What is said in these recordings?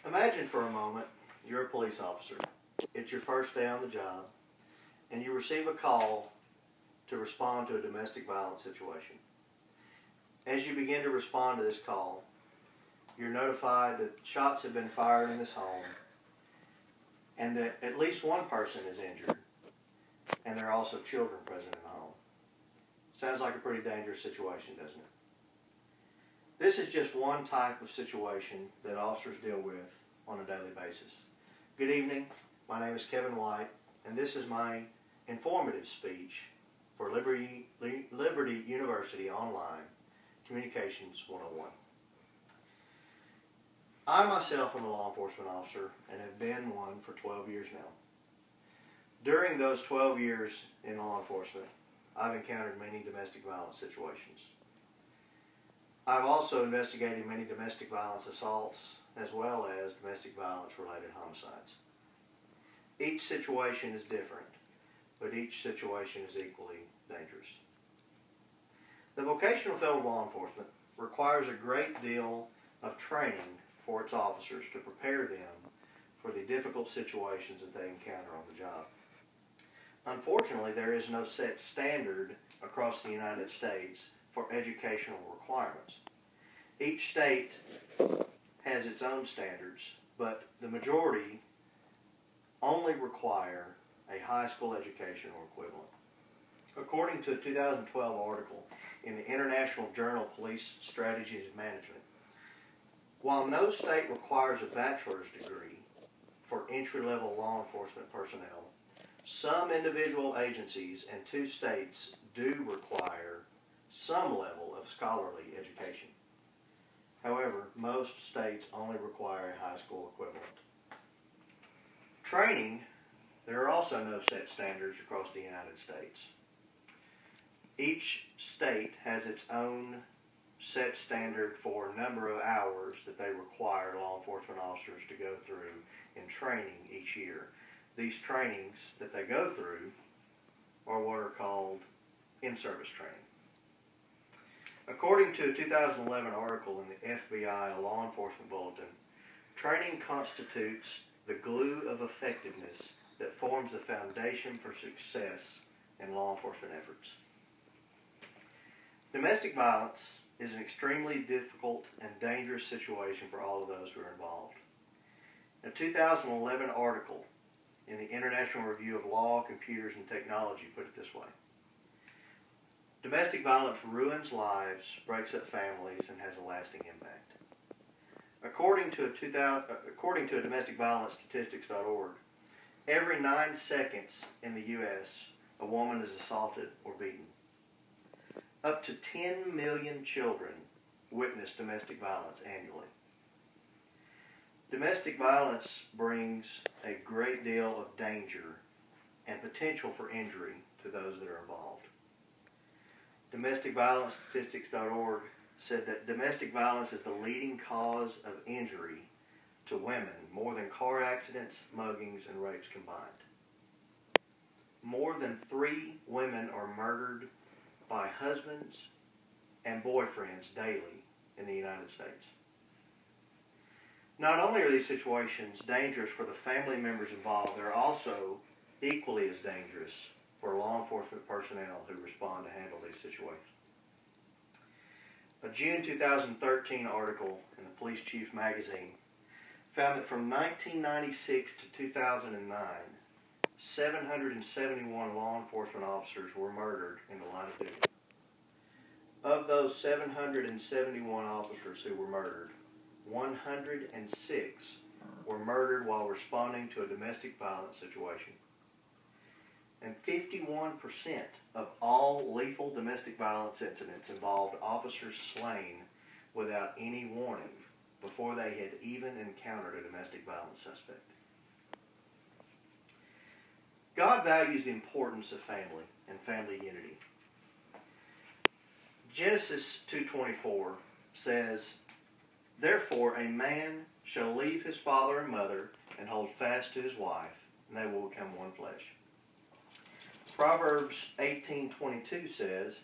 Imagine for a moment you're a police officer. It's your first day on the job, and you receive a call to respond to a domestic violence situation. As you begin to respond to this call, you're notified that shots have been fired in this home and that at least one person is injured, and there are also children present in the home. Sounds like a pretty dangerous situation, doesn't it? This is just one type of situation that officers deal with on a daily basis. Good evening, my name is Kevin White, and this is my informative speech for Liberty University Online Communications 101. I myself am a law enforcement officer and have been one for 12 years now. During those 12 years in law enforcement, I've encountered many domestic violence situations. I've also investigated many domestic violence assaults as well as domestic violence related homicides. Each situation is different, but each situation is equally dangerous. The vocational field of law enforcement requires a great deal of training for its officers to prepare them for the difficult situations that they encounter on the job. Unfortunately, there is no set standard across the United States for educational requirements. Each state has its own standards, but the majority only require a high school education or equivalent. According to a 2012 article in the International Journal of Police Strategies and Management, while no state requires a bachelor's degree for entry-level law enforcement personnel, some individual agencies and 2 states do require some level of scholarly education. However, most states only require a high school equivalent. Training, there are also no set standards across the United States. Each state has its own set standard for number of hours that they require law enforcement officers to go through in training each year. These trainings that they go through are what are called in-service training. According to a 2011 article in the FBI Law Enforcement Bulletin, training constitutes the glue of effectiveness that forms the foundation for success in law enforcement efforts. Domestic violence is an extremely difficult and dangerous situation for all of those who are involved. A 2011 article in the International Review of Law, Computers, and Technology put it this way: domestic violence ruins lives, breaks up families, and has a lasting impact. According to domesticviolencestatistics.org, every 9 seconds in the U.S., a woman is assaulted or beaten. Up to 10 million children witness domestic violence annually. Domestic violence brings a great deal of danger and potential for injury to those that are involved. DomesticViolenceStatistics.org said that domestic violence is the leading cause of injury to women, more than car accidents, muggings, and rapes combined. More than 3 women are murdered by husbands and boyfriends daily in the United States. Not only are these situations dangerous for the family members involved, they're also equally as dangerous for law enforcement personnel who respond to handle these situations. A June 2013 article in the Police Chief magazine found that from 1996 to 2009, 771 law enforcement officers were murdered in the line of duty. Of those 771 officers who were murdered, 106 were murdered while responding to a domestic violence situation. And 51% of all lethal domestic violence incidents involved officers slain without any warning before they had even encountered a domestic violence suspect. God values the importance of family and family unity. Genesis 2:24 says, "Therefore a man shall leave his father and mother and hold fast to his wife, and they will become one flesh." Proverbs 18:22 says,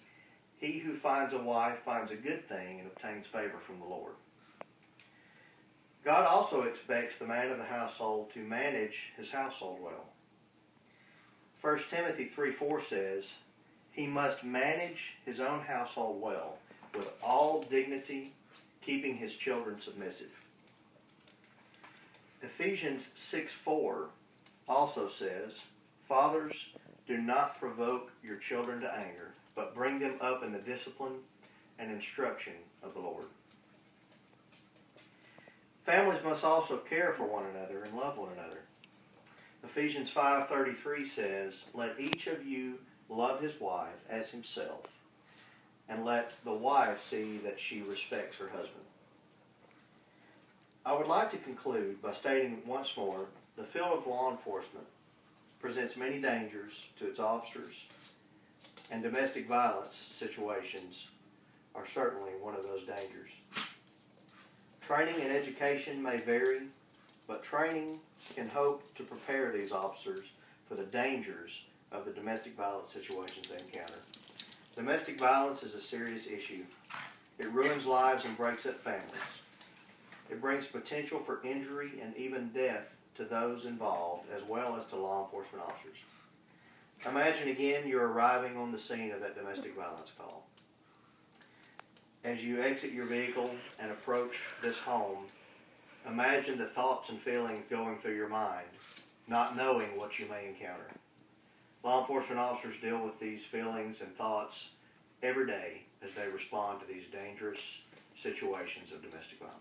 "He who finds a wife finds a good thing and obtains favor from the Lord." God also expects the man of the household to manage his household well. 1 Timothy 3:4 says, "He must manage his own household well, with all dignity, keeping his children submissive." Ephesians 6:4 also says, "Fathers, do not provoke your children to anger, but bring them up in the discipline and instruction of the Lord." Families must also care for one another and love one another. Ephesians 5:33 says, "Let each of you love his wife as himself, and let the wife see that she respects her husband." I would like to conclude by stating once more, the field of law enforcement presents many dangers to its officers, and domestic violence situations are certainly one of those dangers. Training and education may vary, but training can hope to prepare these officers for the dangers of the domestic violence situations they encounter. Domestic violence is a serious issue. It ruins lives and breaks up families. It brings potential for injury and even death to those involved, as well as to law enforcement officers. Imagine again you're arriving on the scene of that domestic violence call. As you exit your vehicle and approach this home, imagine the thoughts and feelings going through your mind, not knowing what you may encounter. Law enforcement officers deal with these feelings and thoughts every day as they respond to these dangerous situations of domestic violence.